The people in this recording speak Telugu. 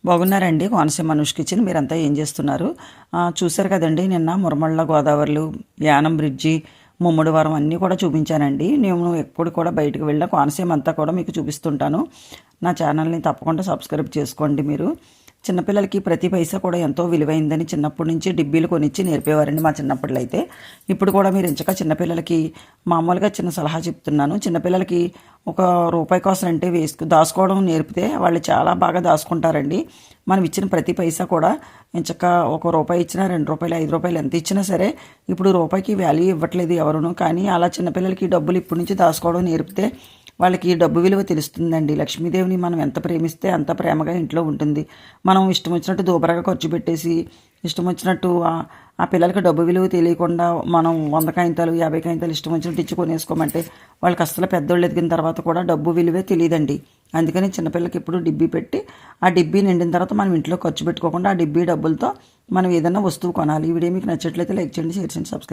బాగున్నారండి. కోనసీమ అనుష్ కిచెన్. మీరంతా ఏం చేస్తున్నారు? చూశారు కదండి, నిన్న మురమళ్ళ గోదావరిలు, యానం బ్రిడ్జి, ముమ్మడివరం అన్నీ కూడా చూపించానండి. నేను ఎప్పుడు కూడా బయటకు వెళ్ళిన కోనసీమ అంతా కూడా మీకు చూపిస్తుంటాను. నా ఛానల్ని తప్పకుండా సబ్స్క్రైబ్ చేసుకోండి. మీరు చిన్నపిల్లలకి ప్రతి పైసా కూడా ఎంతో విలువైందని చిన్నప్పటి నుంచి డిబ్బీలు కొనిచ్చి నేర్పేవారండి మా చిన్నప్పట్లో అయితే. ఇప్పుడు కూడా మీరు ఇంచక చిన్నపిల్లలకి మామూలుగా చిన్న సలహా చెప్తున్నాను. చిన్నపిల్లలకి ఒక రూపాయి కోసం అంటే దాచుకోవడం నేర్పితే వాళ్ళు చాలా బాగా దాచుకుంటారండి. మనం ఇచ్చిన ప్రతి పైసా కూడా ఇంచక ఒక రూపాయి ఇచ్చినా, 2 రూపాయలు, 5 రూపాయలు ఎంత ఇచ్చినా సరే ఇప్పుడు రూపాయికి వాల్యూ ఇవ్వట్లేదు ఎవరును. కానీ అలా చిన్నపిల్లలకి డబ్బులు ఇప్పటి నుంచి దాచుకోవడం నేర్పితే వాళ్ళకి డబ్బు విలువ తెలుస్తుందండి. లక్ష్మీదేవిని మనం ఎంత ప్రేమిస్తే అంత ప్రేమగా ఇంట్లో ఉంటుంది. మనం ఇష్టం వచ్చినట్టు దూబరగా ఖర్చు పెట్టేసి ఇష్టం వచ్చినట్టు ఆ పిల్లలకి డబ్బు విలువ తెలియకుండా మనం 100 కాయింతాలు 50 కాయింతాలు ఇష్టం వచ్చినట్టు ఇచ్చి కొనేసుకోమంటే వాళ్ళకి అసలు పెద్దోళ్ళు ఎదిగిన తర్వాత కూడా డబ్బు విలువే తెలియదండి. అందుకని చిన్నపిల్లలకి ఎప్పుడు డిబ్బీ పెట్టి ఆ డిబ్బీ నిండిన తర్వాత మనం ఇంట్లో ఖర్చు పెట్టుకోకుండా ఆ డిబ్బీ డబ్బులతో మనం ఏదైనా వస్తువు కొనాలి. ఈ వీడియో మీకు నచ్చట్లయితే లైక్ చేయండి, షేర్ చేయండి, సబ్స్క్రైబ్